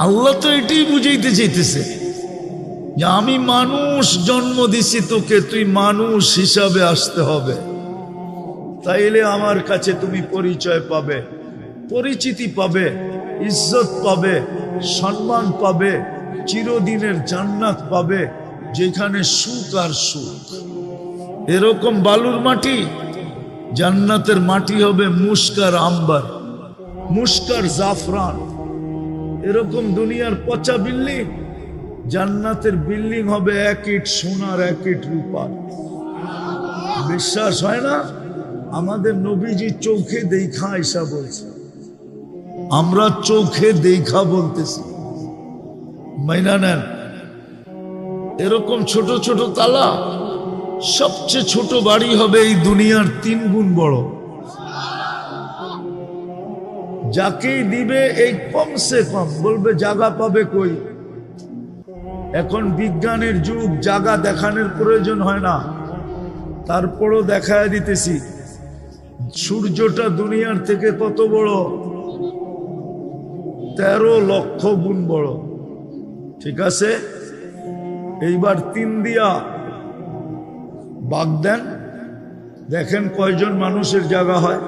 আল্লাহ তো এটাই বুঝাইতে চাইতেছে যে আমি মানুষ জন্ম দিছি তোকে, তুই মানুষ হিসাবে আসতে হবে, তাইলে আমার কাছে তুমি পরিচয় পাবে, পরিচিতি পাবে, ইজ্জত পাবে, সম্মান পাবে, চিরদিনের জান্নাত পাবে, যেখানে সুখ আর সুখ। এরকম বালুর মাটি, জান্নাতের মাটি হবে মুস্কার আম্বার, মুস্কার জাফরান। এরকম দুনিয়ার পচা বিল্ডিং, জান্নাতের বিল্ডিং হবে 1 ইট সোনার 1 ইট রূপার। বিশ্বাস হয় না? আমাদের নবীজি চোখে দেখা আয়েশা বলছে, আমরা চোখে দেখা বলতেছি, মাইনা নেন। এরকম ছোট ছোট তালা, সবচেয়ে ছোট বাড়ি হবে এই দুনিয়ার 3 গুণ বড়। যাকেই দিবে এই কমসে কম বলবে জায়গা পাবে কই। এখন বিজ্ঞানের যুগ, জায়গা দেখানোর প্রয়োজন হয় না, তারপরও দেখায় দিতেছি। সূর্যটা দুনিয়ার থেকে কত বড়? 13 লক্ষ গুণ বড়। ঠিক আছে, এইবার 3 দিয়া ভাগ দেন, দেখেন কয়জন মানুষের জায়গা হয়।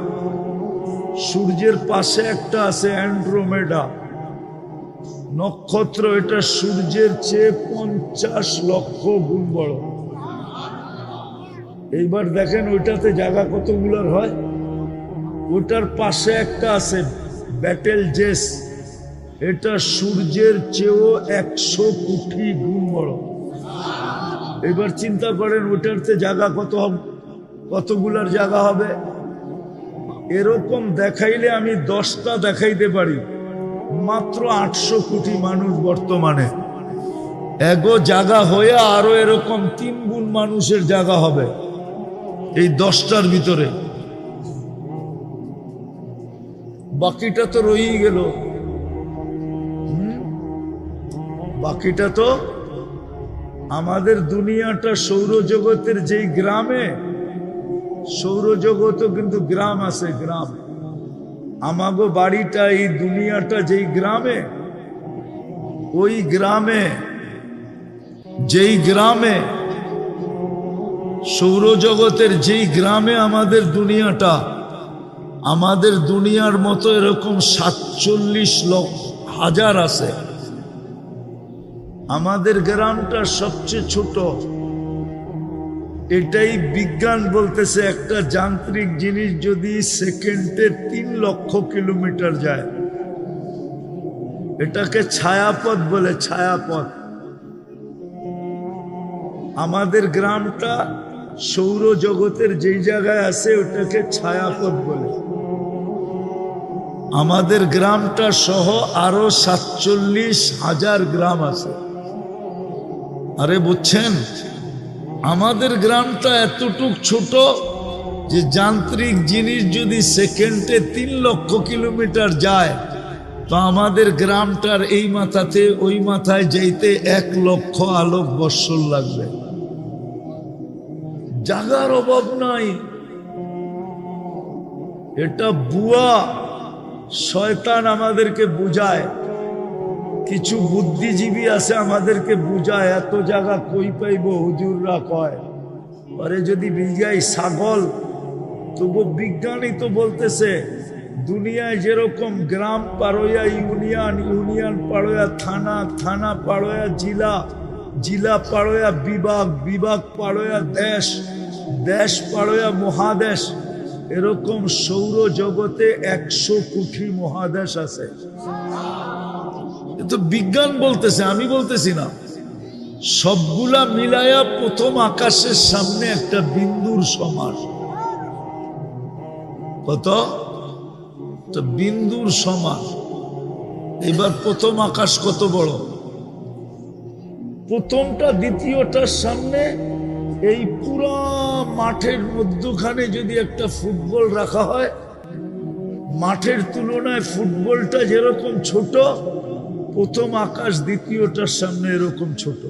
সূর্যের পাশে একটা আছে অ্যান্ড্রোমেডা নক্ষত্র, এটা সূর্যের চেয়ে 50 লক্ষ গুণ বড়। এইবার দেখেন ওইটাতে জায়গা কতগুলোর হয়। ওটার পাশে একটা আছে ব্যাটেল জেস, এটা সূর্যের চেয়েও 100 কোটি গুণ বড়। এবার চিন্তা করেন ওটাতে জায়গা কতগুলার জায়গা হবে। এরকম দেখাইলে আমি 10টা দেখাইতে পারি। মাত্র 800 কোটি মানুষ বর্তমানে, এগো জায়গা হয়ে আরো এরকম 3 গুণ মানুষের জায়গা হবে এই 10টার ভিতরে। বাকিটা তো রয়েই গেল। বাকিটা তো আমাদের দুনিয়াটা সৌরজগতের যেই গ্রামে, সৌরজগতও কিন্তু গ্রাম আছে, গ্রাম। আমাগো বাড়িটা এই দুনিয়াটা যেই গ্রামে, ওই গ্রামে, যেই গ্রামে সৌরজগতের যেই গ্রামে আমাদের দুনিয়াটা, আমাদের দুনিয়ার মতো এরকম 47,000,000 আছে। আমাদের গ্রামটা সবচেয়ে ছোট। এটাই বিজ্ঞান বলতেছে, একটা যান্ত্রিক জিনিস যদি সেকেন্ডে 3 লক্ষ কিলোমিটার যায়, এটাকে ছায়াপথ বলে, ছায়াপথ। আমাদের গ্রামটা সৌরজগতের যেই জায়গায় আছে ওটাকে ছায়াপথ বলে। আমাদের গ্রামটা সহ আরো 47,000 গ্রাম আছে। আরে বুঝছেন, আমাদের গ্রামটা এতটুক ছোট যে যান্ত্রিক জিনিস যদি সেকেন্ডে 3 লক্ষ কিলোমিটার যায়, তো আমাদের গ্রামটার এই মাথাতে ওই মাথায় যাইতে 1 লক্ষ আলোক বৎসর লাগবে। জায়গার অভাব নাই। এটা বুয়া, শয়তান আমাদেরকে বুঝায়। কিছু বুদ্ধিজীবী আছে আমাদেরকে বুঝায়, এত জায়গা কই পাইব। হুজুররা কয় আরে যদি বিঘাই ছাগল, তবু বিজ্ঞানী তো বলতেছে দুনিয়ায় যেরকম গ্রাম পাড়োয়া ইউনিয়ন, ইউনিয়ন পাড়োয়া থানা, থানা পাড়োয়া জিলা, জিলা পাড়োয়া বিভাগ, বিভাগ পাড়োয়া দেশ, দেশ পাড়োয়া মহাদেশ। এরকম সৌরজগতে 100 কোটি মহাদেশ আছে। তো বিজ্ঞান বলতেছে, আমি বলতেছি না। সবগুলা মিলায়া প্রথম আকাশের সামনে একটা বিন্দুর সমান। কত? তো বিন্দুর সমান। এবার প্রথম আকাশ কত বড়? প্রথমটা দ্বিতীয়টার সামনে এই পুরো মাঠের মধ্যখানে যদি একটা ফুটবল রাখা হয়, মাঠের তুলনায় ফুটবলটা যেরকম ছোট, প্রথম আকাশ দ্বিতীয়টার সামনে এরকম ছোট।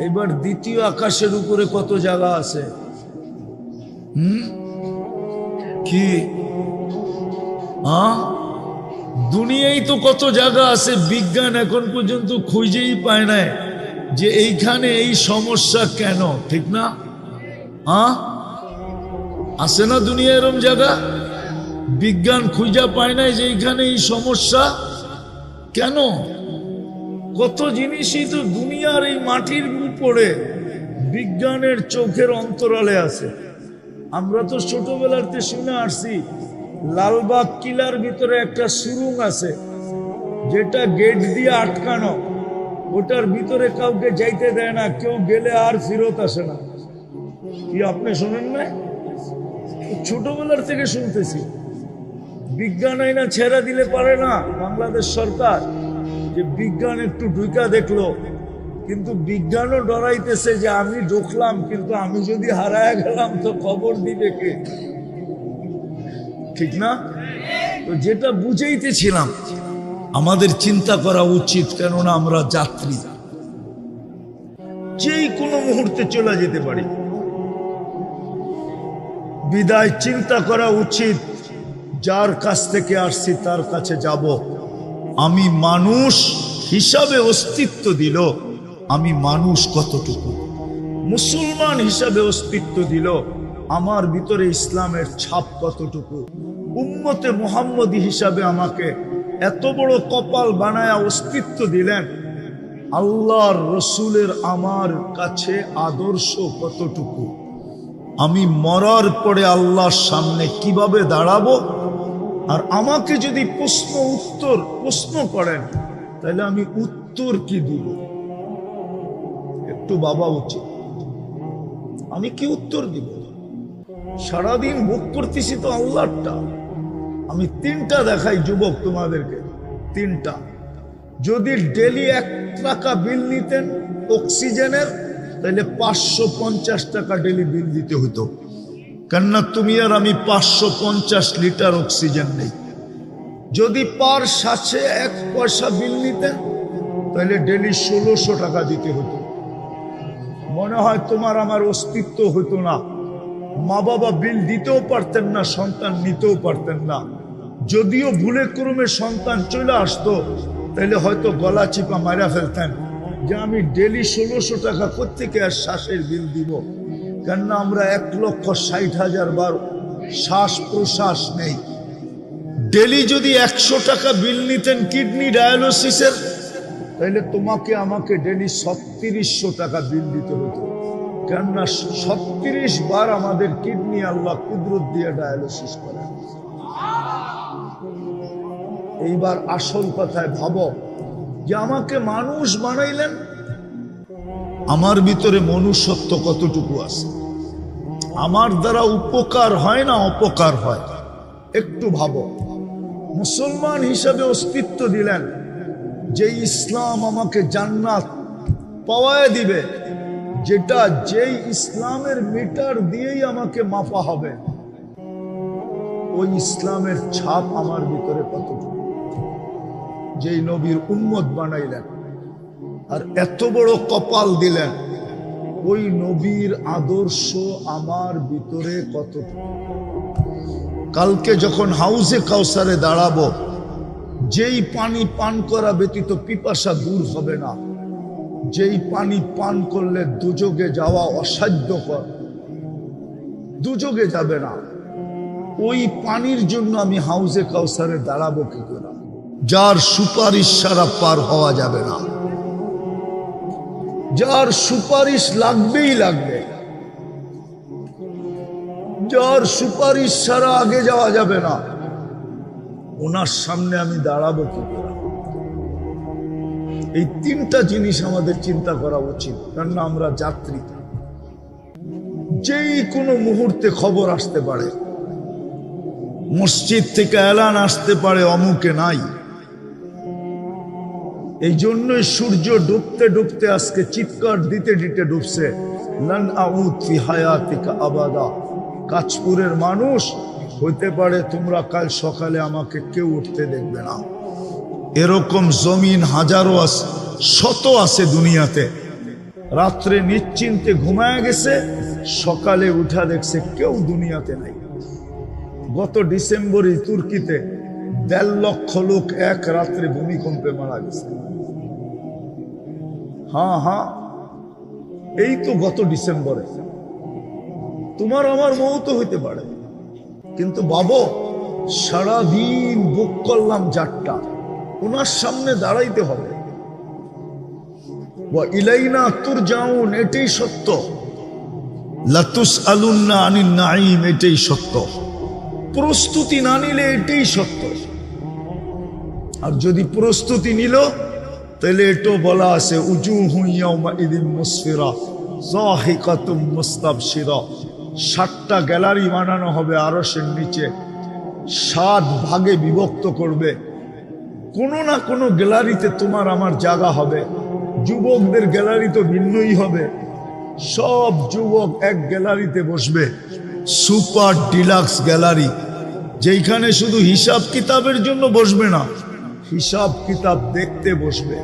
এবার দ্বিতীয় আকাশের উপরে কত জায়গা আছে? কি দুনিয়ায় তো কত জায়গা আছে, বিজ্ঞান এখন পর্যন্ত খুঁজেই পায় না যে এইখানে এই সমস্যা কেন, ঠিক না? হ্যাঁ, আছে না দুনিয়া এরম জায়গা? বিজ্ঞান খুঁজা পায় না যে এইখানে এই সমস্যা কেন। কত জিনিসই তো দুনিয়ার এই মাটির উপরে বিজ্ঞানের চোখের অন্তরালে আছে। আমরা তো ছোটবেলাতে শুনে আসছি লালবাগ কিলার ভিতরে একটা সুরুং আছে, যেটা গেট দিয়ে আটকানো, ওটার ভিতরে কাউকে যাইতে দেয় না, কেউ গেলে আর ফেরত আসে না। কি আপনি শোনেন না? ছোটবেলার থেকে শুনতেছি। বিজ্ঞান আইনা ছেড়া দিলে পারে না বাংলাদেশ সরকার, যে বিজ্ঞান একটু ঢুকা দেখলো, কিন্তু বিজ্ঞানও ডরাইতেছে যে আমি ঢুকলাম, কিন্তু আমি যদি হারায় গেলাম তো খবর দিবে কে, ঠিক না? তো যেটা বুঝাইতেছিলাম, আমাদের চিন্তা করা উচিত, কেননা আমরা যাত্রী, যেই কোনো মুহূর্তে চলে যেতে পারি। বিদায় চিন্তা করা উচিত, যার কাছ থেকে আসছি তার কাছে যাব। আমি মানুষ হিসাবে অস্তিত্ব দিল, আমি মানুষ কতটুকু, মুসলমান হিসাবে অস্তিত্ব দিল, আমার ভিতরে ইসলামের ছাপ কতটুকু, উম্মতে মুহাম্মদী হিসাবে আমাকে এত বড় কপাল বানায়া অস্তিত্ব দিলেন, আল্লাহর রসুলের আমার কাছে আদর্শ কতটুকু, আমি মরার পরে আল্লাহর সামনে কিভাবে দাঁড়াবো, আর আমাকে যদি প্রশ্ন করেন তাহলে আমি উত্তর কি দিব, একটু ভাবা উচিত। আমি কি উত্তর দিব? সারাদিন ভোগ করতেছি তো আল্লাহরটা। আমি তিনটা দেখাই যুবক তোমাদেরকে, তিনটা। যদি ডেলি 1 টাকা বিল নিতেন অক্সিজেনের, তাহলে 550 টাকা ডেলি বিল দিতে হতো, কেননা তুমি আর আমি 550 লিটার অক্সিজেন নেই। যদি পার শ্বাসে 1 পয়সা বিল নিতেন, তাহলে ডেলি 1600 টাকা দিতে হতো। মনে হয় তোমার আমার অস্তিত্ব হতো না, মা বাবা বিল দিতেও পারতেন না, সন্তান নিতেও পারতেন না। যদিও ভুলে ক্রমে সন্তান চলে আসতো, তাহলে হয়তো গলা চিপা মারা ফেলতেন যে আমি ডেলি 1600 টাকা কোত্থেকে আর শ্বাসের বিল দিব, কেননা আমরা 1,60,000 বার শ্বাস প্রশ্বাস নেই। ডেলি যদি 100 টাকা বিল নিতেন কিডনি ডায়ালিসিসের, তাহলে তোমাকে আমাকে ডেলি 3600 টাকা বিল দিতে হতো, কেননা 36 বার আমাদের কিডনি আল্লাহ কুদরত দিয়ে ডায়ালিসিস করে। এইবার আসল কথায় ভাবো যে আমাকে মানুষ বানাইলেন, আমার ভিতরে মনুষ্যত্ব কতটুকু আছে, আমার দ্বারা উপকার হয় না অপকার হয়, একটু ভাবো। মুসলমান হিসাবে অস্তিত্ব দিলেন, যে ইসলাম আমাকে জান্নাত পাওয়ায় দিবে, যেটা যেই ইসলামের মিটার দিয়েই আমাকে মাপা হবে, ওই ইসলামের ছাপ আমার ভিতরে কতটুকু, যেই নবীর উম্মত বানাইলেন আর এত বড় কপাল দিলেন, ওই নবীর আদর্শ আমার ভিতরে কতটুকু। কালকে যখন হাউজে কাউসারে দাঁড়াবো, যেই পানি পান করা ব্যতীত পিপাসা দূর হবে না, যেই পানি পান করলে দুযোগে যাওয়া অসাধ্যকর, দুযোগে যাবে না, ওই পানির জন্য আমি হাউজে কাউসারে দাঁড়াবো কি করে? যার সুপারিশ ছাড়া পার হওয়া যাবে না, যার সুপারিশ লাগবেই লাগবে, যার সুপারিশ ছাড়া আগে যাওয়া যাবে না, ওনার সামনে আমি দাঁড়াবো কি করে? এই তিনটা জিনিস আমাদের চিন্তা করা উচিত, কেননা আমরা যাত্রী। যেই কোনো মুহূর্তে খবর আসতে পারে, মসজিদ থেকে এলান আসতে পারে অমুকে নাই। এই জন্যই সূর্য ডুবতে ডুবতে আজকে চিৎকার দিতে দিতে ডুবছে, লান আউদ ফি হায়াতিকা আবাদা। কাঁচপুরের মানুষ, হইতে পারে তোমরা কাল সকালে আমাকে কেউ উঠতে দেখবে না। এরকম জমিন হাজারো আছে, শত আছে দুনিয়াতে। রাত্রে নিশ্চিন্তে ঘুমায় গেছে, সকালে উঠা দেখছে কেউ দুনিয়াতে নাই। গত ডিসেম্বরে তুর্কিতে 1.5 লক্ষ লোক এক রাত্রে ভূমিকম্পে মারা গেছে। হ্যাঁ, এই তো গত ডিসেম্বরে। তোমার আমার মৌত হইতে পারে, কিন্তু বাবা সারাদিন বুক করলাম যাত্রা, ওনার সামনে দাঁড়াইতে হবে। ইলাইনা তুরজাউন, এটাই সত্য। লাতুসআলুন্না আনিন নাঈম, এটাই সত্য। প্রস্তুতি না নিলে এটাই সত্য। আর যদি প্রস্তুতি নিল, তাহলে এটাও বলা আছে উজুহু ইয়াউমা ইদিন মুসফিরা যাহিকাতুম মুস্তাবশিরা। 7টা গ্যালারি বানানো হবে আরশের নিচে, 7 ভাগে বিভক্ত করবে। কোনো না কোনো গ্যালারিতে তোমার আমার জায়গা হবে। যুবকদের গ্যালারি তো ভিন্নই হবে। সব যুবক এক গ্যালারিতে বসবে, সুপার ডিলাক্স গ্যালারি, যেখানে শুধু হিসাব কিতাবের জন্য বসবে না, হিসাব কিতাব দেখতে বসবে।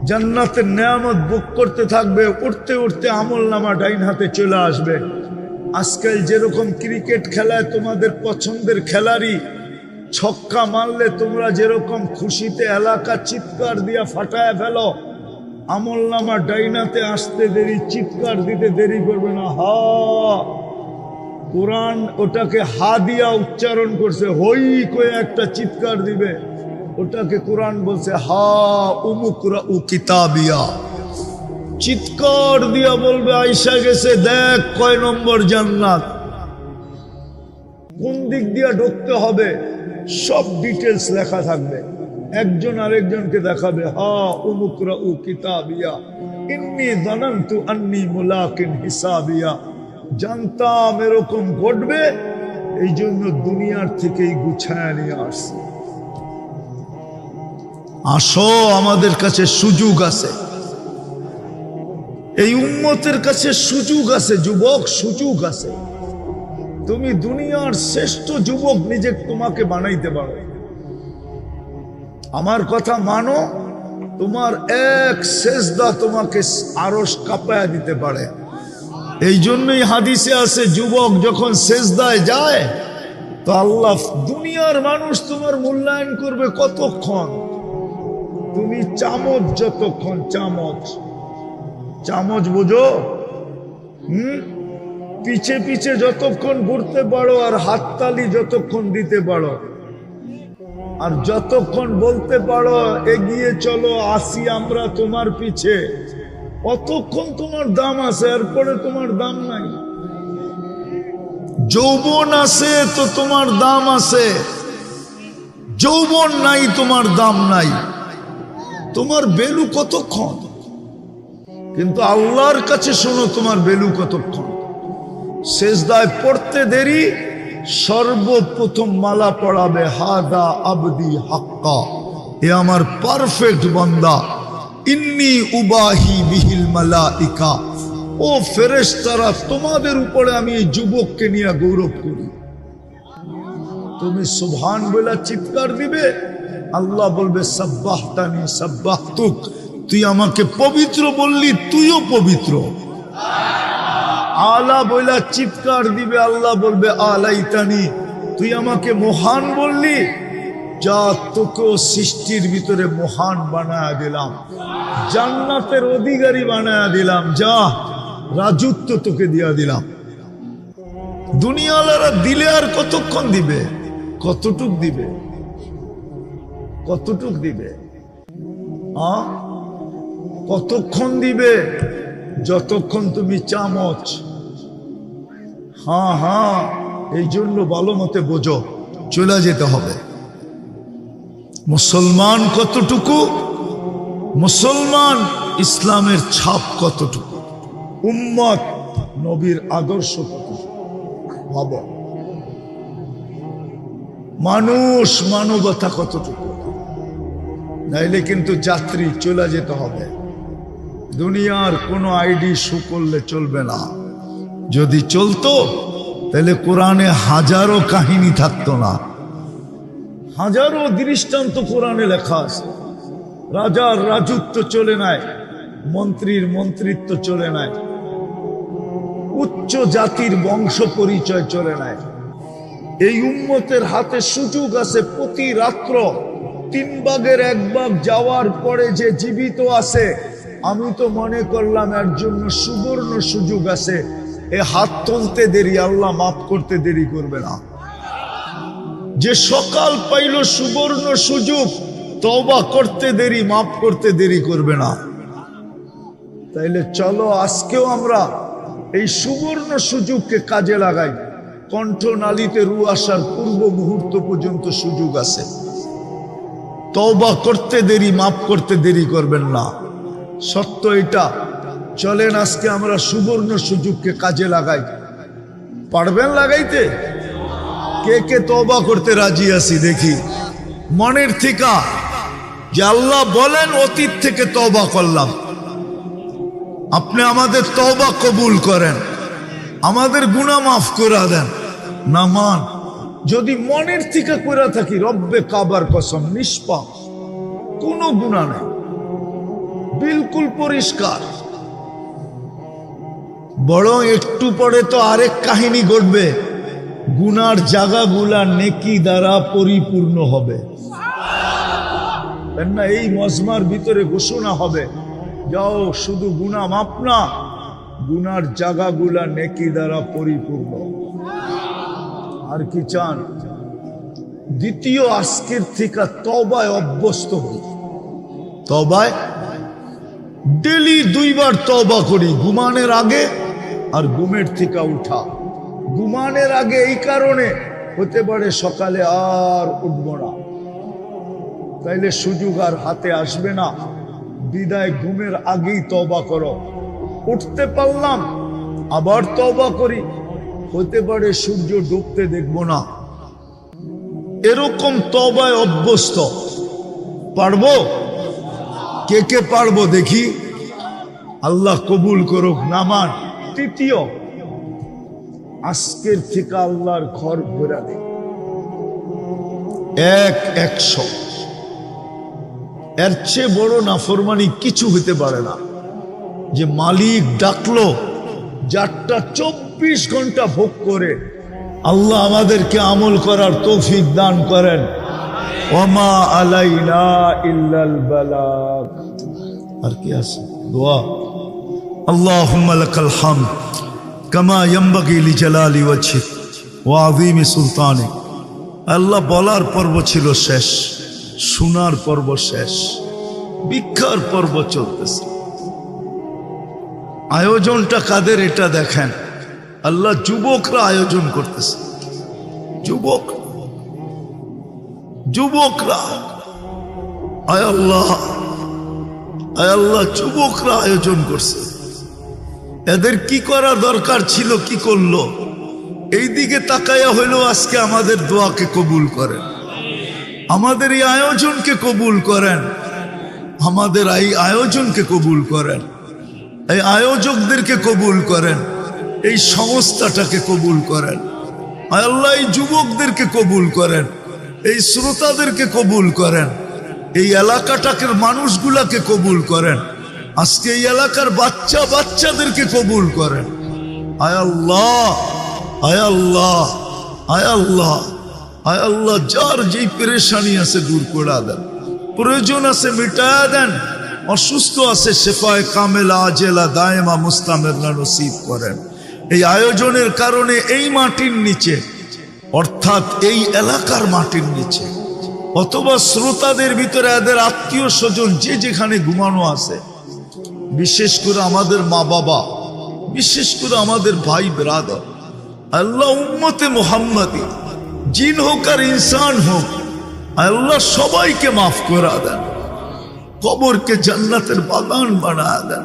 জান্নাতের নেয়ামত বুক করতে থাকবে। উঠতে উঠতে আমল নামা ডাইন হাতে চলে আসবে। আজকাল যেরকম ক্রিকেট খেলায় তোমাদের পছন্দের খেলারি ছক্কা মারলে তোমরা যেরকম খুশিতে এলাকা চিৎকার দিয়া ফাটায় ফেলো, আমল নামা ডাইনাতে আসতে দেরি, চিৎকার দিতে দেরি করবে না। হা, কোরআন ওটাকে হা দিয়া উচ্চারণ করছে, হই কয়ে একটা চিৎকার দিবে, ওটাকে কোরআন বলছে হা উমুকরা উ কিতাবিয়া। চিৎকার দিয়া বলবে আইসা গেছে, দেখ কয় নম্বর জান্নাত, কোন দিক দিয়া ঢুকতে হবে, সব ডিটেলস লেখা থাকবে। একজন আরেকজনকে দেখাবে, হা উমুকরা উ কিতাবিয়া ইন্নী যানানতু আন্নী মুলাকিন হিসাবিয়া। জানতাম এরকম ঘটবে, এই জন্য দুনিয়ার থেকেই গুছায় নিয়ে আসছি। আসো, আমাদের কাছে সুযোগ আছে, এই উম্মতের কাছে সুযোগ আছে। যুবক, সুযোগ আছে। তুমি দুনিয়ার শ্রেষ্ঠ যুবক নিজে তোমাকে বানাইতে পারো। আমার কথা মানো, তোমার এক সেজদা তোমাকে আরশ কাঁপায়া দিতে পারে। এই জন্যই হাদিসে আছে, যুবক যখন সেজদায় যায় তো আল্লাহ, দুনিয়ার মানুষ তোমার মূল্যায়ন করবে কতক্ষণ? তুমি চামচ যতক্ষণ, চামচ বোঝো? পিছে পিছে যতক্ষণ ঘুরতে পারো আর হাততালি যতক্ষণ দিতে পারো, আর যতক্ষণ বলতে পারো এগিয়ে চলো, আসি আমরা তোমার পিছে, অতক্ষণ তোমার দাম আছে। এরপরে তোমার দাম নাই। যৌবন আছে তো তোমার দাম আছে, যৌবন নাই তোমার দাম নাই। তোমার ভ্যালু কতক্ষণ? কিন্তু আল্লাহর কাছে শোনো, তোমার ভ্যালু কতক্ষণ? সেজদায় পড়তে দেরি, সর্বপ্রথম মালা পড়াবে হাদা আবদি হাক্কা, এ আমার পারফেক্ট বান্দা। ইন্নী উবাহি বিহিল মালাইকা, ও ফেরেশতারা, তোমাদের উপরে আমি এই যুবককে নিয়ে গৌরব করি। তুমি সুবহান বলে চিৎকার দিবে, আল্লাহ বলবে সাব্বাহতানি সাব্বাহতুক, তুই আমাকে পবিত্র বললি, তুইও পবিত্র। আলা বইলা চিৎকার দিবে, আল্লাহ বলবে আলাইতানি, তুই আমাকে মহান বললি, যা তোকেও সৃষ্টির ভিতরে মহান বানায়া দিলাম, জান্নাতের অধিকারী বানায়া দিলাম, যা রাজত্ব তোকে দিয়া দিলাম। দুনিয়ালারা দিলে আর কতক্ষণ দিবে? কতটুক দিবে? কতটুক দিবে? কতক্ষণ দিবে? যতক্ষণ তুমি চামচ। হ্যাঁ, এই জন্য ভালো মতে বোঝো, চলে যেতে হবে। মুসলমান কতটুকু? মুসলমান ইসলামের ছাপ কতটুকু? উম্মত নবীর আদর্শ কতটুকু? ভাবো, মানুষ মানবতা কতটুকু? নাইলে কিন্তু যাত্রী, চলে যেতে হবে। দুনিয়ার কোনো আইডি শো করলে চলবে না। যদি চলতো তাহলে কোরআনে হাজারো কাহিনী থাকতো না, হাজারো দৃষ্টান্ত কোরআনে লেখা আছে। রাজার রাজত্ব চলে নাই, মন্ত্রীর মন্ত্রিত্ব চলে নাই, উচ্চ জাতির বংশ পরিচয় চলে নাই। এই উম্মতের হাতে সুযোগ আছে প্রতি রাত্র 3 ভাগের 1 ভাগ যাওয়ার পরে যে জীবিত আছে, আমি তো মনে করলাম এর জন্য সুবর্ণ সুযোগ আছে। এ হাত তুলতে দেরি, আল্লাহ মাফ করতে দেরি করবে না। যে সকাল পাইল সুবর্ণ সুযোগ, তওবা করতে দেরি, মাফ করতে দেরি করবে না। তাইলে চলো আজকেও আমরা এই সুবর্ণ সুযোগকে কাজে লাগাই। কণ্ঠনালীতে রু আসার পূর্ব মুহূর্ত পর্যন্ত সুযোগ আছে। তওবা করতে দেরি, মাফ করতে দেরি করবেন না। সত্য এটা। চলেন আজকে আমরা সুবর্ণ সুযোগকে কাজে লাগাই। পারবেন লাগাইতে? কে কে তওবা করতে রাজি আছি দেখি মনের থেকে, যে আল্লাহ বলেন অতীত থেকে তওবা করলাম, আপনি আমাদের তওবা কবুল করেন, আমাদের গুনাহ মাফ করে দেন। না মান, যদি মনের থেকে করে থাকি, রব্বে কাবার কসম নিষ্পাপ, কোনো গুনাহ নেই, বিলকুল পরিষ্কার। বরং একটু পরে তো আরেক কাহিনী ঘটবে, গুনার জায়গাগুলা নেকি দ্বারা পরিপূর্ণ হবে না। এই মজমার ভিতরে ঘোষণা হবে, যাও শুধু গুনাহ মাফ না, গুনার জায়গাগুলা নেকি দ্বারা পরিপূর্ণ। আর কি চান? দ্বিতীয়, আজকের থেকে তওবায় অভ্যস্ত হই। তওবায় ডেলি 2 বার তওবা করি, ঘুমানোর আগে আর ঘুমের থেকে উঠা। ঘুমানোর আগে এই কারণে, হতে পারে সকালে আর উঠবো না, তাইলে সুযোগ আর হাতে আসবে না। বিদায় ঘুমের আগেই তওবা করো। উঠতে পারলাম, আবার তওবা করি, হতে পারে সূর্য ডুবতে দেখবো না। এরকম তওবায় অভ্যস্ত। পারবো? কে কে পারবো দেখি? আল্লাহ কবুল করুক। নামান তৃতীয়, আজকের থেকে আল্লাহর ঘর ঘোরা দেয় 100। এর চেয়ে বড় নাফরমানি কিছু হতে পারে না। যে মালিক ডাকলো, যারটা 24 ঘন্টা ভোগ করে। আল্লাহ আমাদেরকে আমল করার তৌফিক দান করেন। ওমা আলাইনা ইল্লাল বালাগ। আর কি আছে? দোয়া। আল্লাহুম্মা লাকাল হামদ কামা ইয়ানবাগি লিজালালি ওয়াজহিক ওয়া আযীমি সুলতানিক। আল্লাহ বলার পর্ব ছিল শেষ, শোনার পর্ব শেষ, ভিক্ষার পর্ব চলতেছে। আয়োজনটা কাদের এটা দেখেন। আল্লাহ যুবকরা আয়োজন করতেছে। যুবকরা আয় আল্লাহ যুবকরা আয়োজন করছে। এদের কি করা দরকার ছিল, কি করলো? এই দিকে তাকায়া হইলো। আজকে আমাদের দোয়াকে কবুল করেন, আমাদের এই আয়োজনকে কবুল করেন, আমাদের এই আয়োজনকে কবুল করেন, এই আয়োজকদেরকে কবুল করেন, এই সংস্থাটাকে কবুল করেন। আল্লাহ এই যুবকদেরকে কবুল করেন, এই শ্রোতাদেরকে কবুল করেন, এই এলাকাটাকে মানুষগুলাকে কবুল করেন। আজকে এই এলাকার বাচ্চাদেরকে কবুল করেন। আয় আল্লাহ, আয় আল্লাহ, আয় আল্লাহ, আয় আল্লাহ, যার যেই পেরেশানি আছে দূর করে দেন, প্রয়োজন আছে মিটায়া দেন, অসুস্থ আছে শেফায়ে কামেলা আজেলা দায়েমা মুস্তামেরনা নসিব করেন। এই আয়োজনের কারণে এই মাটির নিচে, অর্থাৎ এই এলাকার মাটির নিচে, অথবা শ্রোতাদের ভিতরে এদের আত্মীয় স্বজন যে যেখানে ঘুমানো আছে, বিশেষ করে আমাদের মা বাবা, বিশেষ করে আমাদের ভাই ব্রাদার, আল্লাহ উম্মতে মুহাম্মাদি, জিন হোক আর ইনসান হোক, আল্লাহ সবাইকে মাফ করে দেন, কবরকে জান্নাতের বাগান বানায় দেন,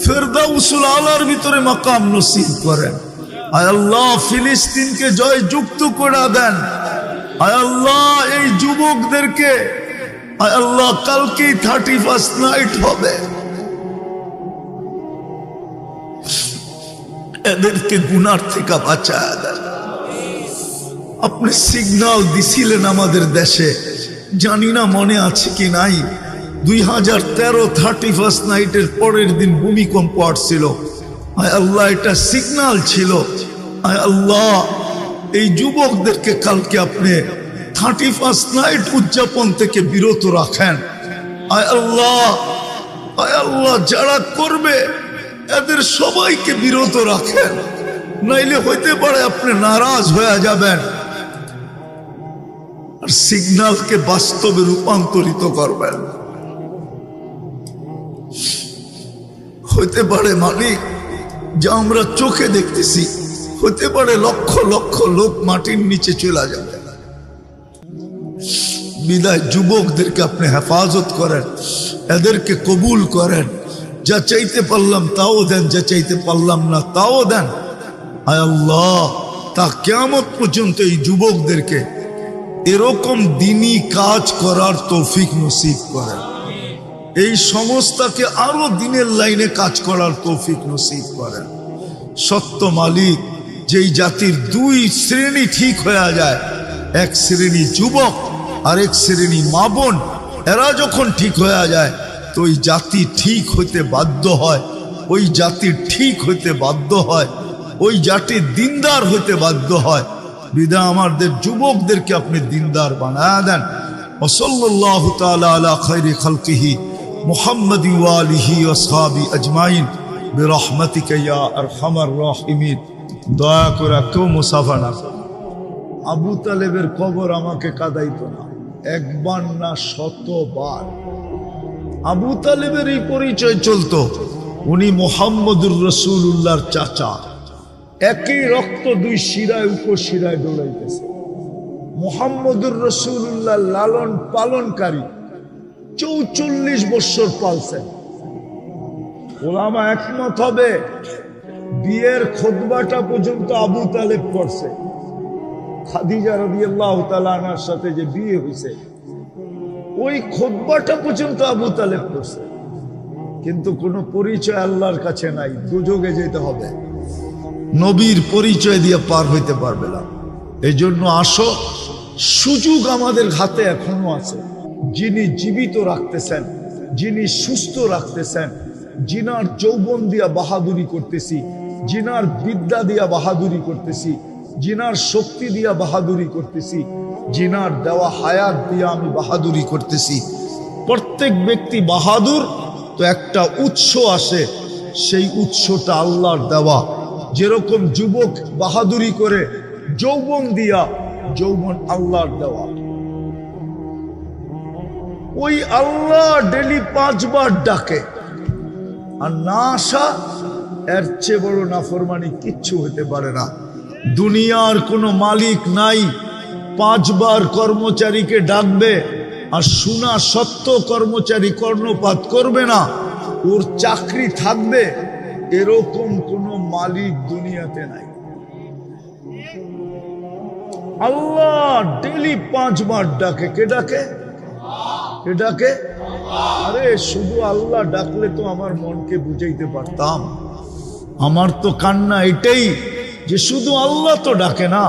ফেরদাউসুল আলার ভিতরে মাকাম নসিব করেন। আয় আল্লাহ ফিলিস্তিনকে জয় যুক্ত করে দেন। আয় আল্লাহ এই যুবকদেরকে, আয় আল্লাহ কালকেই 31st নাইট হবে, এদেরকে গুনার থেকে বাঁচায় দেন। আপনি সিগন্যাল দিছিলেন আমাদের দেশে, জানি না মনে আছে কি নাই, 2013 31st নাইটের পরের দিন ভূমিকম্প আসছিল। আয় আল্লাহ এটা সিগন্যাল ছিল। আয় আল্লাহ এই যুবকদেরকে কালকে আপনি 31st নাইট উদযাপন থেকে বিরত রাখেন। আয় আল্লাহ যারা করবে এদের সবাইকে বিরত রাখেন, নাইলে হইতে পারে আপনি নারাজ হয়ে যাবেন আর সিগন্যালকে বাস্তবে রূপান্তরিত করবেন। হইতে পারে মালিক যা আমরা চোখে দেখতেছি, হতে পারে লক্ষ লক্ষ লোক মাটির নিচে চলে যাবে। বিদায় যুবকদেরকে আপনি হেফাজত করেন, এদেরকে কবুল করেন। যা চাইতে পারলাম তাও দেন, যা চাইতে পারলাম না তাও দেন। আয় আল্লাহ, তা কিয়ামত পর্যন্ত এই যুবকদেরকে এরকম দিনী কাজ করার তৌফিক নসিব করেন। এই সংস্থাকে আরো দিনের লাইনে কাজ করার তৌফিক নসিব করেন। সত্য মালিক, যেই জাতির দুই শ্রেণী ঠিক হয়ে যায়, এক শ্রেণী যুবক আর এক শ্রেণী মা বোন, এরা যখন ঠিক হয়ে যায় তো ওই জাতি ঠিক হইতে বাধ্য হয়, ওই জাতি ঠিক হইতে বাধ্য হয়, ওই জাতি দিনদার হইতে বাধ্য হয়। বিদায় আমাদের যুবকদেরকে আপনি দিনদার বানায়া দেন। ওয়াসাল্লাল্লাহু তাআলা আলা খায়রি খালকিহি মুহাম্মাদি ওয়া আলিহি ওয়া আসহাবি আজমাইন বিরহমাতিকা ইয়া আরহামার রাহিমিন। দয়া করে কেউ মুসাফা না। আবু তালেবের কবর আমাকে কাঁদাইতো না, একবার না শতবার। আবু তালেবের এই পরিচয় চলতো, উনি মুহাম্মদুর রাসূলুল্লাহর চাচা। একই রক্ত দুই শিরায় উপশিরায় ডলাইতেছে। মুহাম্মদুর রাসূলুল্লাহ লালন পালনকারী 44 বছর পালছেন। ওলামা একমত হবে বিয়ের খুতবাটা পর্যন্ত আবু তালেব করছে। খাদিজা রাদিয়াল্লাহু তাআলা আনহার সাথে যে বিয়ে হয়েছে, ওই খুতবাটা পর্যন্ত আবু তালেব করছে। কিন্তু কোনো পরিচয় আল্লাহর কাছে নাই, দুজকে যেতে হবে, নবীর পরিচয় দিয়ে পার হইতে পারবে না। এই জন্য আসো, সুযোগ আমাদের হাতে এখনো আছে। যিনি জীবিত রাখতেছেন, যিনি সুস্থ রাখতেছেন, জিনার যৌবন দিয়া বাহাদুরি করতেছি, জিনার বিদ্যা দিয়া বাহাদুরি করতেছি, জিনার শক্তি দিয়া বাহাদুরি করতেছি, জিনার দেওয়া হায়াত দিয়া আমি বাহাদুরি করতেছি। প্রত্যেক ব্যক্তি বাহাদুর তো একটা উৎস আসে, সেই উৎসটা আল্লাহর দেওয়া। যেরকম যুবক বাহাদুরি করে যৌবন দিয়া, যৌবন আল্লাহর দেওয়া। ওই আল্লাহ ডেলি 5 বার ডাকে, আর না আসা এর চেয়ে বড় নাফরমানি কিচ্ছু হতে পারে না। দুনিয়ার কোনো মালিক নাই 5 বার কর্মচারীকে ডাকবে আর শোনা সত্য কর্মচারী কর্ণপাত করবে না, ওর চাকরি থাকবে, এরকম কোনো মালিক দুনিয়াতে নাই। আল্লাহ ডেলি 5 বার ডাকে। কে ডাকে? কে ডাকে? আরে শুধু আল্লাহ ডাকলে তো আমার মনকে বুঝাইতে পারতাম। আমার তো কান্না এটাই যে শুধু আল্লাহ তো ডাকে না,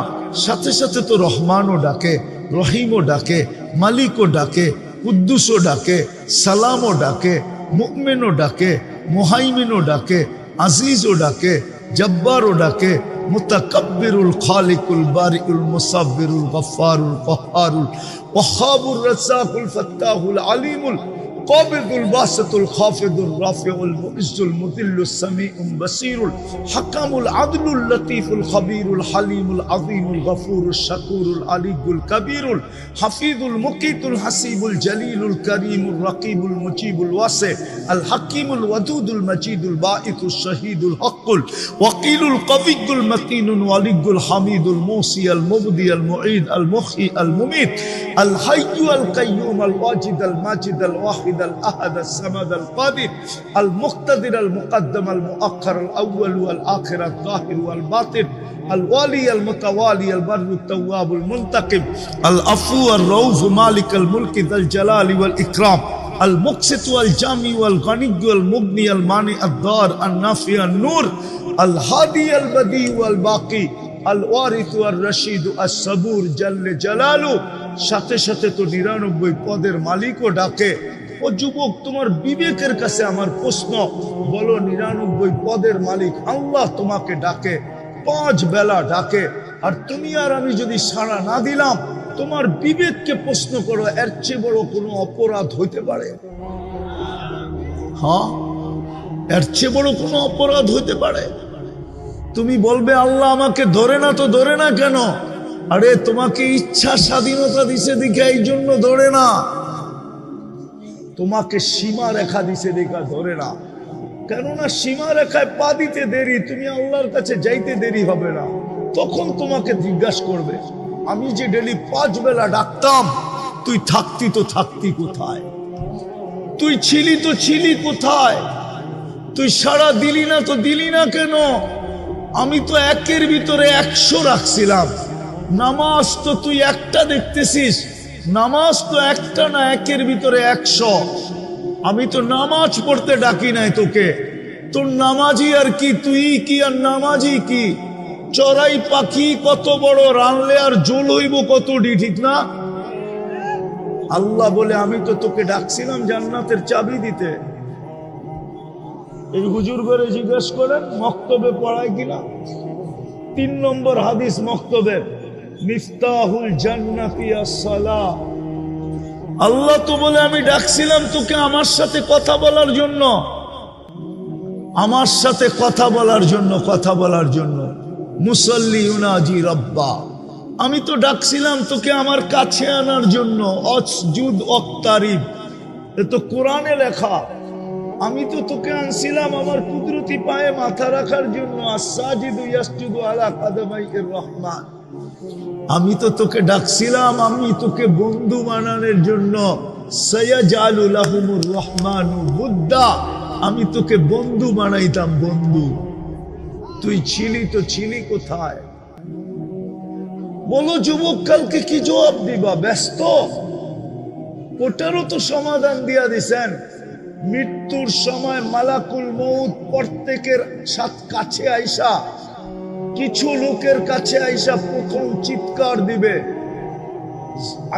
সাথে সাথে তো রহমানও ডাকে, রহিমও ডাকে, মালিকও ডাকে, কুদ্দুসও ডাকে, সালামও ডাকে, মুমিনও ডাকে, মুহাইমিনও ডাকে, আজিজও ডাকে, জব্বারও ডাকে, মুতাকাব্বিরুল খালিকুল বারিউল মুসাব্বিরুল গফফারুল কহ্হারুল ওয়াহ্হাবুর রাজ্জাকুল ফাত্তাহুল আলিমুল কাবিদুল বাসিতুল খাফিদুর রাফিউল মুইজ্জুল মুদিল্লুস সামিউল বাসীরুল হাকামুল আদলুল লতীফুল খবীরুল হালিমুল আযীমুল গফুরুশ শাকুরুল আলিয়ুল কবীরুল হাফিজুল মুকিতুল হাসিবুল জলিলুল করিমুল রকিবুল মুজিবুল ওয়াসি আল হাকিমুল ওয়াদুদুল মজিদুল বাঈতুশ শহীদুল হকুল ওয়াকিলুল কবিয়ুল মতিনুল ওয়ালিয়ুল হামিদুল মুসি আল মুবদি আল মুঈদ আল মুখী আল মুমীত আল হাইয়্যু আল কাইয়্যুম আল ওয়াজিদ আল মাজিদ আল ওয়াহিদ الأحد الصمد القادر المقتدر المقدم المؤخر الأول والآخر الظاهر والباطن الوالي المتوالي البر التواب المنتقم العفو الرؤوف مالك الملك ذا الجلال والإكرام المقسط والجامع والغني والمغني المانع الضار النافع النور الهادي البديع والباقي الوارث والرشيد الصبور جل جلاله সাথে সাথে তো 99 পদের মালিকও ডাকে। ও যুবক, তোমার বিবেকের কাছে আমার প্রশ্ন, বলো 99 পদের মালিক আল্লাহ তোমাকে ডাকে, 5 বেলা ডাকে, আর তুমি আর আমি যদি সাড়া না দিলাম, তোমার বিবেককে প্রশ্ন করো, এর চেয়ে বড় কোনো অপরাধ হইতে পারে? হ্যাঁ, এর চেয়ে বড় কোনো অপরাধ হইতে পারে? তুমি বলবে আল্লাহ আমাকে ধরে না, তো ধরে না কেন? আরে তোমাকে ইচ্ছা স্বাধীনতা দিছে দেখে এই জন্য ধরে না, তোমাকে সীমা রেখা দিছে দেখা ধরে না। কেননা সীমা রেখায় পা দিতে দেরি, তুমি আল্লাহর কাছে যাইতে দেরি হবে না। তখন তোমাকে জিজ্ঞাসা করবে, আমি যে ডেলি 5 বেলা ডাকতাম, তুই থাকতি তো থাকতি কোথায়? তুই ছিলি তো ছিলি কোথায়? তুই সাড়া দিলি না তো দিলি না কেন? আমি তো 1-এর ভিতরে 100 রাখছিলাম। নামাজ তো তুই একটা দেখতেছিস, নামাজ তো একটা না, 1-এর ভিতরে 100। আমি তো নামাজ পড়তে ডাকি নাই তোকে। তোর নামাজি আর কি, তুই কি আর নামাজি কি? চড়াই পাখি কত বড়, রানলে আর জোল হইব কতটি, ঠিক না? আল্লাহ বলে আমি তো তোকে ডাকছিলাম জান্নাতের চাবি দিতে। এই হুজুর করে জিজ্ঞেস করেন মক্তবে পড়ায় কিনা। 3 নম্বর হাদিস মক্তবে, মিফতাহুল জান্নাতি as-সালাহ। আল্লাহ তো বলে আমি ডাকছিলাম তোকে আমার সাথে কথা বলার জন্য, আমার সাথে কথা বলার জন্য, কথা বলার জন্য। মুসাল্লি ইউনাজি রব্বা, আমি তো ডাকছিলাম তোকে আমার কাছে আনার জন্য। অসজুদ ওয়াক্তারিব, এ তো কোরআনে লেখা। আমি তো তোকে আনছিলাম আমার কুদরতি পায়ে মাথা রাখার জন্য। আস-সাজিদু ইয়াসজুদু আলা কাদামাইর রহমান। আমি তো তোকে ডাকছিলাম, আমি তোকে বন্ধু বানানোর জন্য। সায়াজালু লাহুমুর রহমানু বুদ্দা, আমি তোকে বন্ধু বানাইতাম, বন্ধু। তুই ছিলি তো ছিলি কোথায়? বলো যুবক, কালকে কি জবাব দিবা? ব্যস্ত? ওটারও তো সমাধান দিয়া দিছেন। মৃত্যুর সময় মালাকুল মউত প্রত্যেকের সাথে কাছে আইসা, কিছু লোকের কাছে আইসা প্রথম চিৎকার দিবে,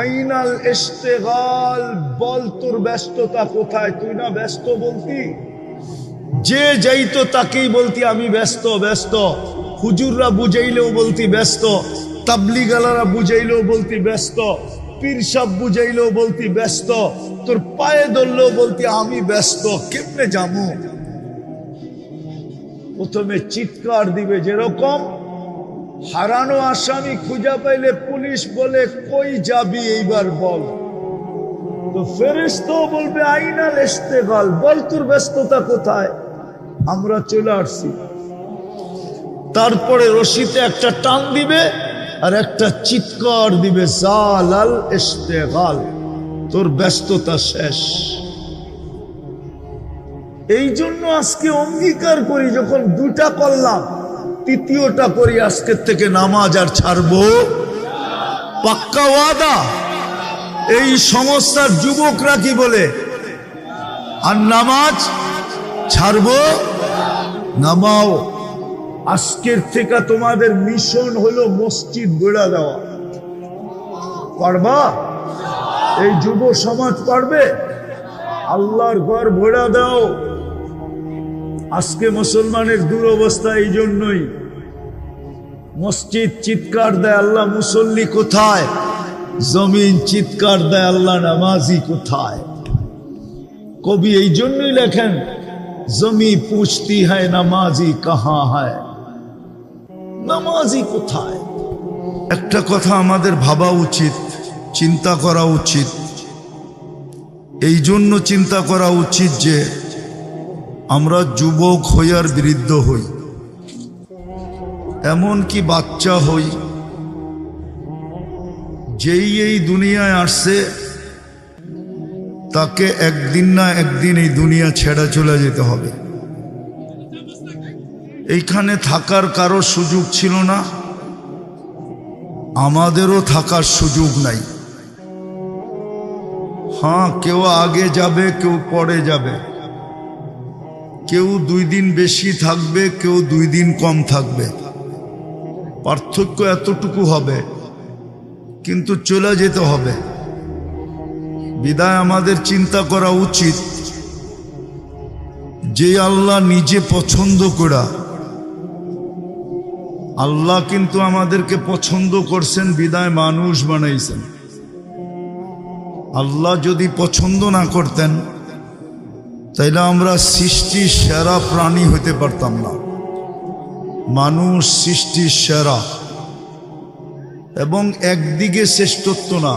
আইনাল ইশতিগাল, বল তোর ব্যস্ততা কোথায়? তুই না ব্যস্ত বলতি? যে যাইতো তাকেই বলতি আমি ব্যস্ত ব্যস্ত। হুজুররা বুঝাইলেও বলতি ব্যস্ত, তাবলিগালারা বুঝাইলেও বলতি ব্যস্ত, পীর সাহেব বুঝাইলেও বলতি ব্যস্ত, তোর পায়ে ধরলেও বলতি আমি ব্যস্ত। কেমনে যাবো? প্রথমে চিৎকার দিবে, যেরকম হারানো আসামি খুঁজা পাইলে পুলিশ বলে কই যাবি এইবার বল, তো ফেরেশতাও বলবে আইনাল ইশতিগাল, বল তোর ব্যস্ততা কোথায়? আমরা চলে আসছি। তারপরে রশিতে একটা টান দিবে আর একটা চিৎকার দিবে, জালাল ইশতিগাল, তোর ব্যস্ততা শেষ। এই জন্য আজকে অঙ্গীকার করি, যখন 2টা করলাম, 3য়টা করি, আজকের থেকে নামাজ আর ছাড়বো। পাক্কা ওয়াদা। এই সমস্যার যুবকরা কি বলে, আর নামাজ ছাড়বো। নামাও। আজকের থেকে তোমাদের মিশন হলো মসজিদ গড়া দেওয়া। পারবা? এই যুব সমাজ পারবে? আল্লাহর ঘর ভরা দাও। আজকে মুসলমানের দুরবস্থা এই জন্যই। মসজিদ চিৎকার দেয় আল্লাহ মুসল্লি কোথায়, জমিন চিৎকার দেয় আল্লাহ নামাজি কোথায়। কবি এই জন্যই লেখেন, জমি পুছতি হ্যায় নামাজি কাহা হ্যায়, নামাজি কোথায়। একটা কথা আমাদের ভাবা উচিত, চিন্তা করা উচিত। এই জন্য চিন্তা করা উচিত যে আমরা যুবক হই আর বৃদ্ধ হই, এমন কি বাচ্চা হই, যেই এই দুনিয়ায় আসছে তাকে একদিন না একদিন এই দুনিয়া ছেড়ে চলে যেতে হবে। এইখানে থাকার কারো সুযোগ ছিল না, আমাদেরও থাকার সুযোগ নাই। হ্যাঁ, কেউ আগে যাবে, কেউ পরে যাবে, কেউ 2 দিন বেশি থাকবে, কেউ 2 দিন কম থাকবে, পার্থক্য এতটুকু হবে, কিন্তু চলে যেতে হবে। বিদায় আমাদের চিন্তা করা উচিত, যে আল্লাহ নিজে পছন্দ করা আল্লাহ কিন্তু আমাদেরকে পছন্দ করছেন, বিদায় মানুষ বানাইছেন। আল্লাহ যদি পছন্দ না করতেন তাইলে আমরা সৃষ্টির সেরা প্রাণী হইতে পারতাম না। মানুষ সৃষ্টির সেরা, এবং একদিকে শ্রেষ্ঠত্ব না,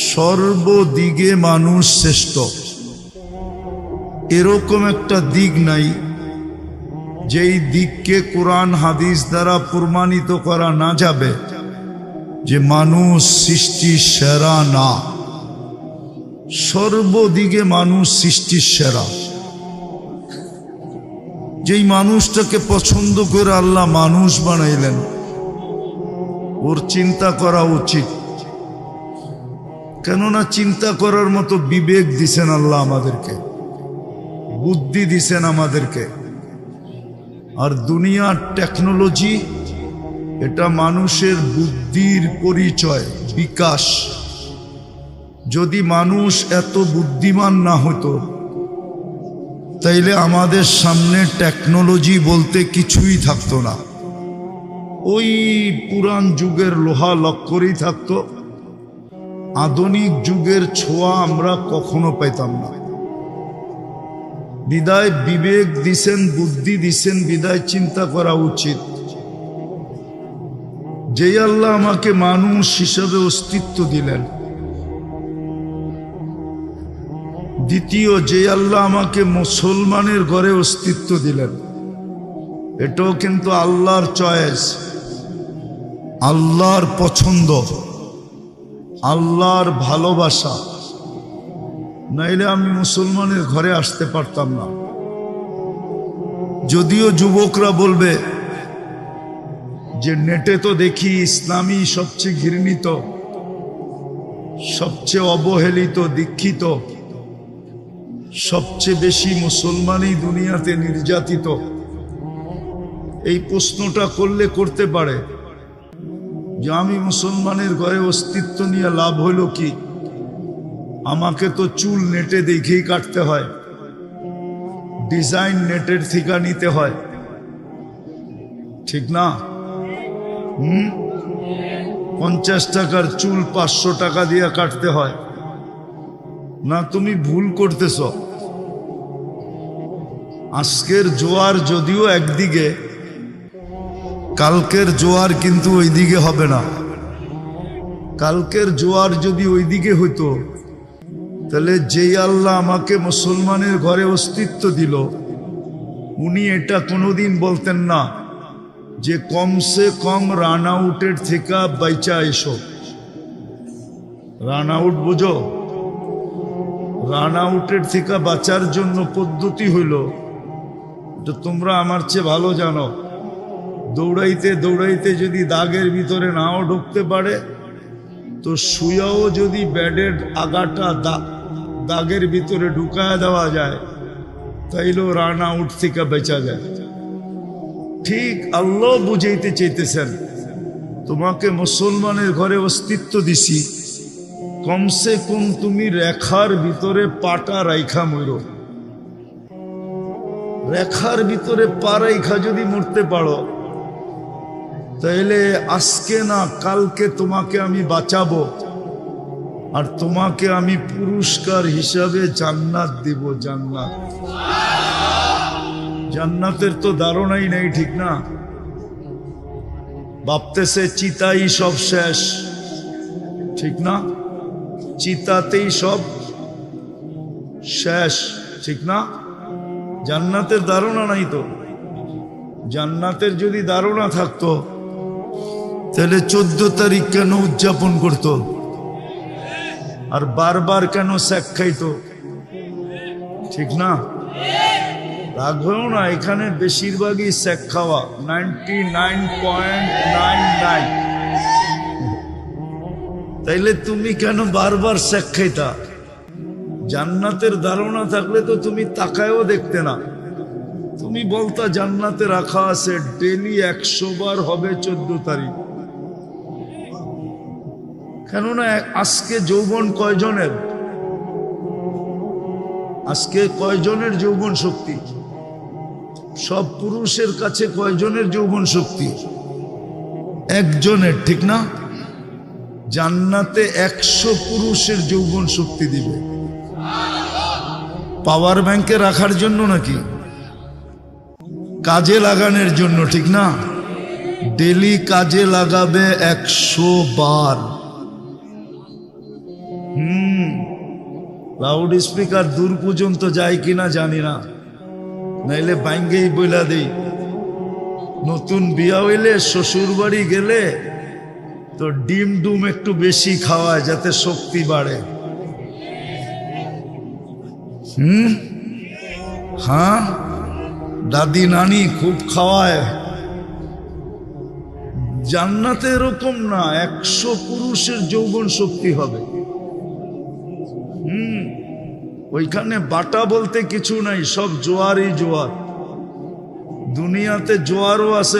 সর্বদিকে মানুষ শ্রেষ্ঠ। এরকম একটা দিক নাই যেই দিককে কোরআন হাদিস দ্বারা প্রমাণিত করা না যাবে যে মানুষ সৃষ্টির সেরা না। সর্বদিকে মানুষ সৃষ্টির সেরা। যেই মানুষটাকে পছন্দ করে আল্লাহ মানুষ বানাইলেন, ওর চিন্তা করা উচিত। কেননা চিন্তা করার মতো বিবেক দিছেন আল্লাহ আমাদেরকে, বুদ্ধি দিছেন আমাদেরকে। আর দুনিয়ার টেকনোলজি এটা মানুষের বুদ্ধির পরিচয়, বিকাশ। যদি মানুষ এত বুদ্ধিমান না হতো তাইলে আমাদের সামনে টেকনোলজি বলতে কিছুই থাকতো না। ওই পুরান যুগের লোহা লক্করই থাকতো, আধুনিক যুগের ছোঁয়া আমরা কখনো পাইতাম না। বিদায় বিবেক দিছেন, বুদ্ধি দিছেন, বিদায় চিন্তা করা উচিত। যে আল্লাহ আমাকে মানুষ হিসাবে অস্তিত্ব দিলেন, দ্বিতীয় যে আল্লাহ আমাকে মুসলমানের ঘরে অস্তিত্ব দিলেন, এটাও কিন্তু আল্লাহর চয়েস, আল্লাহর পছন্দ, আল্লাহর ভালোবাসা। নাইলে আমি মুসলমানের ঘরে আসতে পারতাম না। যদিও যুবকরা বলবে যে নেটে তো দেখি ইসলামী সবচেয়ে ঘৃণিত, সবচেয়ে অবহেলিত, দীক্ষিত, সবচেয়ে বেশি মুসলমানই দুনিয়াতে নির্যাতিত। এই প্রশ্নটা করলে করতে পারে যে আমি মুসলমানের ঘরে অস্তিত্ব নিয়ে লাভ হইল কি? আমাকে তো চুল নেটে দেখেই কাটতে হয়, ডিজাইন নেটের থেকে নিতে হয়, ঠিক না? 50 টাকার চুল 500 টাকা দিয়ে কাটতে হয় না? তুমি ভুল করতেছ। আজকের জোয়ার যদিও একদিকে, কালকের জোয়ার কিন্তু ওইদিকে হবে না। কালকের জোয়ার যদি ওইদিকে হইতো তাহলে যেই আল্লাহ আমাকে মুসলমানের ঘরে অস্তিত্ব দিল, উনি এটা কোনোদিন বলতেন না যে কমসে কম রান আউটের থেকে বাইচা এসো। রান আউট বুঝো? রান আউটের থেকে বাঁচার জন্য পদ্ধতি হইল, তো তোমরা আমার চেয়ে ভালো জানো, দৌড়াইতে দৌড়াইতে যদি দাগের ভিতরে নাও ঢুকতে পারে তো শুয়াও যদি ব্যাডের আগাটা দাগের ভিতরে ঢুকায় দেওয়া যায় তাইলেও রান আউট থেকে বেঁচা যায়। ঠিক আল্লাহ বুঝাইতে চাইতেছেন, তোমাকে মুসলমানের ঘরে অস্তিত্ব দিছি, কমসে কম তুমি রেখার ভিতরে পাটা রাইখা মরো। রেখার ভিতরে পা রাইখা যদি মরতে পারো তাইলে আজকে না কালকে তোমাকে আমি বাঁচাবো, আর তোমাকে আমি পুরস্কার হিসাবে জান্নাত দিব। জান্নাত, জান্নাতের তো ধারণাই নেই, ঠিক না? ভাবতেছে চিতাই সব শেষ, ঠিক না? চিতাতেই সব শেষ, ঠিক না? জান্নাতের ধারণা নাই তো। জান্নাতের যদি ধারণা থাকতো তাহলে 14 তারিখ কেন উদযাপন করত, আর বারবার কেন শেখ খাইতো, ঠিক না? রাগ হয়েও না, এখানে বেশিরভাগই শেখ খাওয়া, 99.99। তাইলে তুমি কেন বারবার শেখ খাইতা? জান্নাতের ধারণা থাকলে তো তুমি তাকায়ও দেখতে না, তুমি বলতা জান্নাতে রাখা আছে ডেলি 100 বার হবে 14 তারিখ। কেননা আজকে যৌবন কয়জনের? আজকে কয়জনের যৌবন শক্তি? সব পুরুষের কাছে কয়জনের যৌবন শক্তি? একজনের, ঠিক না? জান্নাতে 100 পুরুষের যৌবন শক্তি দিবে। পাওয়ার ব্যাংকে রাখার জন্য নাকি? কাজে লাগানোর জন্য, ঠিক না? ডেলি কাজে লাগাবে 100 বার। লাউড স্পিকার দূর পর্যন্ত যায় কিনা জানি না, নাইলে বাইঙ্গেই বইলা দেই। নতুন বিয়া হইলে শ্বশুর বাড়ি গেলে তো ডিম ডুম একটু বেশি খাওয়ায় যাতে শক্তি বাড়ে। হ্যাঁ, দাদি নানি খুব খাওয়ায়। জান্নাতে এরকম না, 100 পুরুষের যৌবন শক্তি হবে। ওইখানে বাটা বলতে কিছু নাই, সব জোয়ারই জোয়ার। দুনিয়াতে জোয়ারও আছে,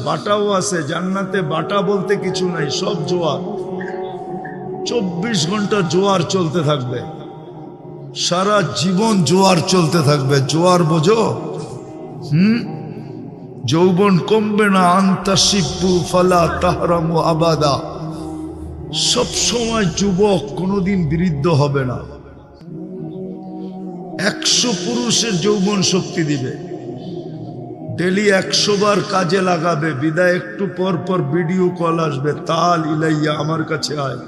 বাটাও আছে, জান্নাতে বাটা বলতে কিছু নাই, সব জোয়ার। 24 ঘন্টা জোয়ার চলতে থাকবে, সারা জীবন জোয়ার চলতে থাকবে। জোয়ার বোঝো? যৌবন কমবে না। আন্তাসিব্বু ফালা তাহরামু আবাদা। সব সময় যুবক, কোনোদিন বৃদ্ধ হবে না। 100 পুরুষের যৌবন শক্তি দিবে। ডেলি 100 বার কাজে লাগাবে। বিদায় একটু পর পর ভিডিও কল আসবে, তাল ইলাইয়া, আমার কাছে আয়,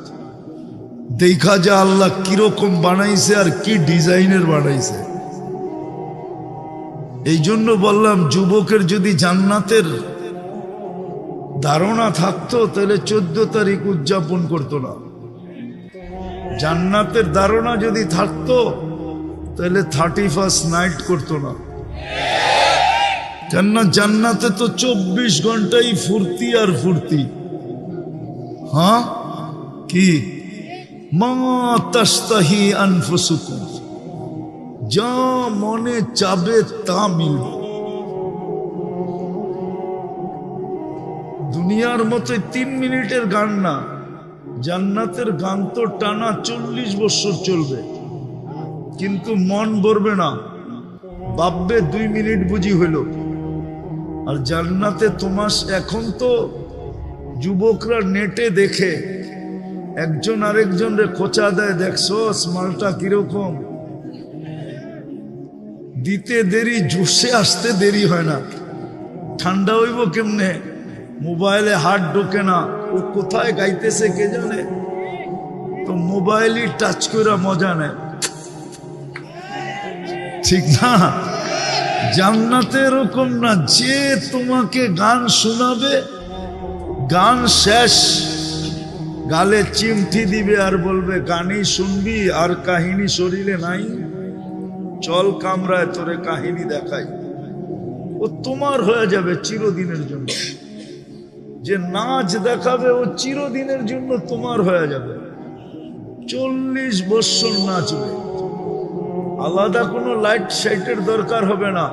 দেখা যা আল্লাহ কিরকম বানাইছে আর কি ডিজাইনের বানাইছে। এই জন্য বললাম, যুবকের যদি জান্নাতের ধারণা থাকতো তাহলে 14 তারিখ উদযাপন করতো না। জান্নাতের ধারণা যদি থাকতো তাহলে 31st নাইট করতো না। কেননা জান্নাতে তো 24 ঘন্টাই ফুর্তি আর ফুর্তি। হ্যাঁ, কি মা তাস্তাহি আনফুসুকুম, যা মনে চাবে তা মিলবে। দুনিয়ার মতো 3 মিনিটের গান না, জান্নাতের গান তো টানা 40 বছর চলবে, কিন্তু মন ভরবে না। ভাববে 2 মিনিট বুঝি হইল। আর জান্নাতে তোমার এখন তো যুবকরা নেটে দেখে, একজন আরেকজনরে খোঁচা দেয়, দেখছো মালটা কিরকম। দিতে দেরি, জুসে আসতে দেরি হয় না। ঠান্ডা হইব কেমনে, মোবাইলে হাত ঢোকে না, ও কোথায় গাইতেছে কে জানে, তো মোবাইলই টাচ করে মজা নেয়, ঠিক না? জান্নাতে এরকম না, যে তোমাকে গান শোনাবে, গান শেষ গালে চিমটি দিবে আর বলবে গানই শুনবি আর কাহিনী শরীরে নাই, চল কামরায় তোরে কাহিনী দেখাই। ও তোমার হয়ে যাবে চিরদিনের জন্য। যে নাচ দেখাবে ও চিরদিনের জন্য তোমার হয়ে যাবে। 40 বছর নাচবে, আলাদা কোনো লাইট সাইটের দরকার হবে না।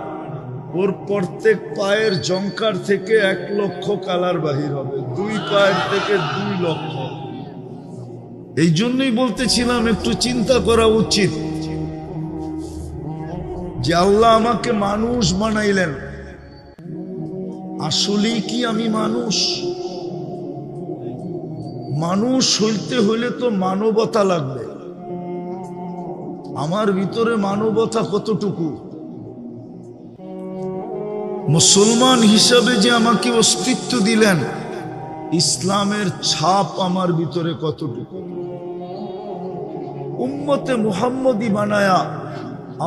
ওর প্রত্যেক পায়ের জঙ্কার থেকে 1 লক্ষ কালার বাহির হবে, 2 পায়ের থেকে 2 লক্ষ। এই জন্যই বলতেছিলাম একটু চিন্তা করা উচিত যে আল্লাহ আমাকে মানুষ বানাইলেন, আসলেই কি আমি মানুষ? মানুষ হইতে হইলে তো মানবতা লাগবে। আমার ভিতরে মানবতা কতটুকু? মুসলমান হিসাবে যে আমাকে অস্তিত্ব দিলেন, ইসলামের ছাপ আমার ভিতরে কতটুকু? উম্মতে মুহাম্মদী বানায়া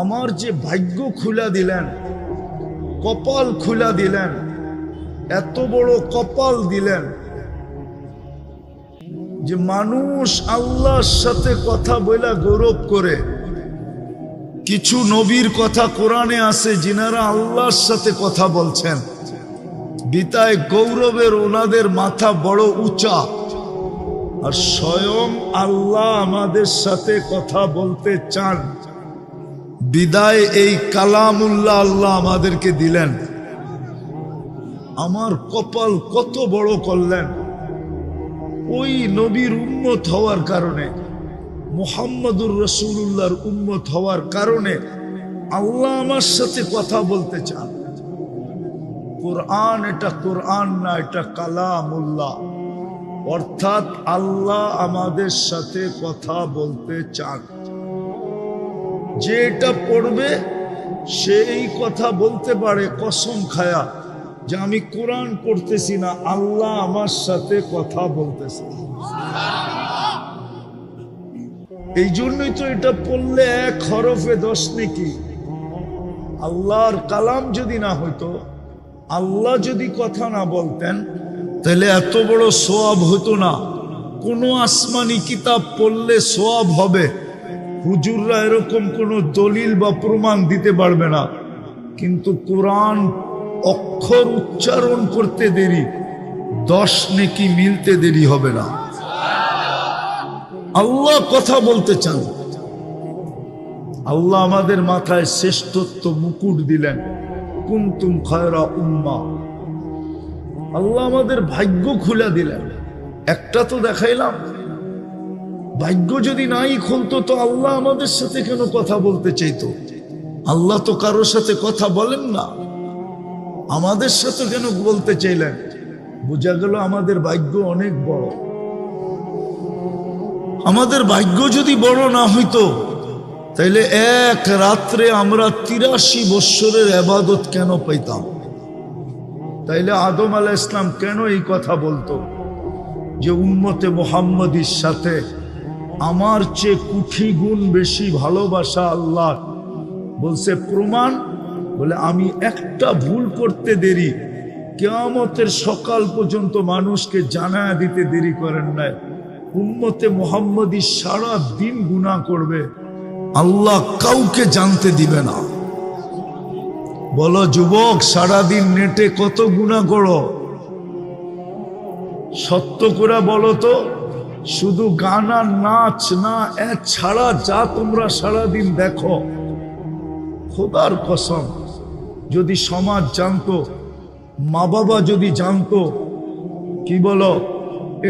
আমার যে ভাগ্য খুলা দিলেন, কপাল খুলা দিলেন, এত বড় কপাল দিলেন যে মানুষ আল্লাহর সাথে কথা বলা গৌরব করে। কিছু নবীর কথা কোরআনে আছে যিনারা আল্লাহর সাথে কথা বলছেন, বিতায় গৌরবের ওনাদের মাথা বড় উঁচা। আর স্বয়ং আল্লাহ আমাদের সাথে কথা বলতে চান, বিদায় এই কালামুল্লাহ আল্লাহ আমাদেরকে দিলেন। আমার কপাল কত বড় করলেন! ওই নবীর উম্মত হওয়ার কারণে, মুহাম্মদুর রাসূলুল্লাহর উম্মত হওয়ার কারণে আল্লাহ আমার সাথে কথা বলতে চান। কোরআন এটা কোরআন না, এটা কালামুল্লাহ, অর্থাৎ আল্লাহ আমাদের সাথে কথা বলতে চান। যে এটা পড়বে সেই কথা বলতে পারে কসম খায়া যে আমি কোরআন পড়তেছি না, আল্লাহ আমার সাথে কথা বলতেছে। এই জন্যই তো এটা পড়লে 1 হরফে 10 নেকি। আল্লাহর কালাম যদি না হইতো, আল্লাহ যদি কথা না বলতেন, তাহলে এত বড় সওয়াব হতো না। কোনো আসমানি কিতাব পড়লে সওয়াব হবে, হুজুররা এরকম কোনো দলিল বা প্রমাণ দিতে পারবে না। কিন্তু কোরআন অক্ষর উচ্চারণ করতে দেরি, 10 নেকি মিলতে দেরি হবে না। আল্লাহ কথা বলতে চান। আল্লাহ আমাদের মাথায় শ্রেষ্ঠত্ব মুকুট দিলেন, কুনতুম খায়রা উম্মাহ। আল্লাহ আমাদের ভাগ্য খুলে দিলেন। একটা তো দেখাইলাম, ভাগ্য যদি নাই খুলতো তো আল্লাহ আমাদের সাথে কেন কথা বলতে চাইতো? আল্লাহ তো কারোর সাথে কথা বলেন না, আমাদের সাথে কেন বলতে চাইলেন? বোঝা গেল আমাদের ভাগ্য অনেক বড়। আমাদের ভাগ্য যদি বড় না হইতো, তাইলে এক রাত্রে আমরা 83 বৎসরের ইবাদত কেন পাইতাম? তাইলে আদম আলাইহিস সালাম কেন এই কথা বলতো যে উম্মতে মুহাম্মাদীর সাথে আমার চেয়ে কোটি গুণ বেশি ভালোবাসা আল্লাহ? বলছে প্রমাণ, বলে আমি একটা ভুল করতে দেরি, কিয়ামতের সকাল পর্যন্ত মানুষকে জানায়া দিতে দেরি করেন নাই। উম্মতে মুহাম্মাদী সারা দিন গুনাহ করবে, আল্লাহ কাউকে জানতে দিবে না। বলো যুবক, সারাদিন নেটে কত গুনাহ করো? সত্য করে বলো তো, শুধু গান আর নাচ না ছাড়া যা তোমরা সারাদিন দেখো, খোদার কসম যদি সমাজ জানতো, মা বাবা যদি জানতো, কি বলো?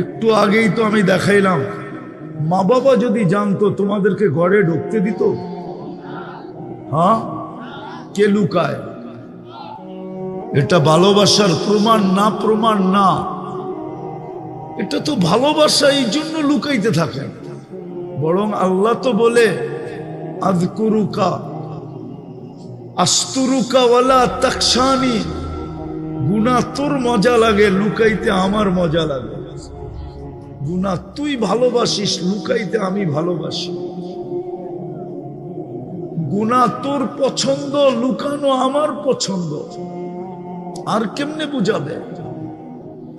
একটু আগেই তো আমি দেখাইলাম, মা বাবা যদি জানতো তোমাদেরকে ঘরে ঢুকতে দিত? হ্যাঁ, কে লুকায়? এটা ভালোবাসার প্রমাণ না? প্রমাণ না, এটা তো ভালোবাসা, এই জন্য লুকাইতে থাকেন। বরং আল্লাহ তো বলে আযকুরুকা আস্তুরুকা ওয়ালা তাকশানি। গুনাহ তোর মজা লাগে, লুকাইতে আমার মজা লাগে। গুনাহ তুই ভালোবাসিস, লুকাইতে আমি ভালোবাসি। গুনাহ তোর পছন্দ, লুকানো আমার পছন্দ। আর কেমনে বুঝাবে?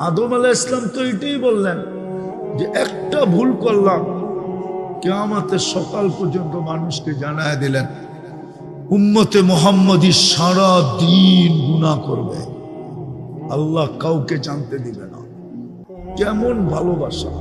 আদম আলাইহিস সালাম তো এটাই বললেন যে একটা ভুল করলাম, কিয়ামতের সকাল পর্যন্ত মানুষকে জানায় দিলেন। উম্মতে মুহাম্মাদী সারা দিন গুনাহ করবে, আল্লাহ কাউকে জানতে দিবে না। কেমন ভালোবাসা!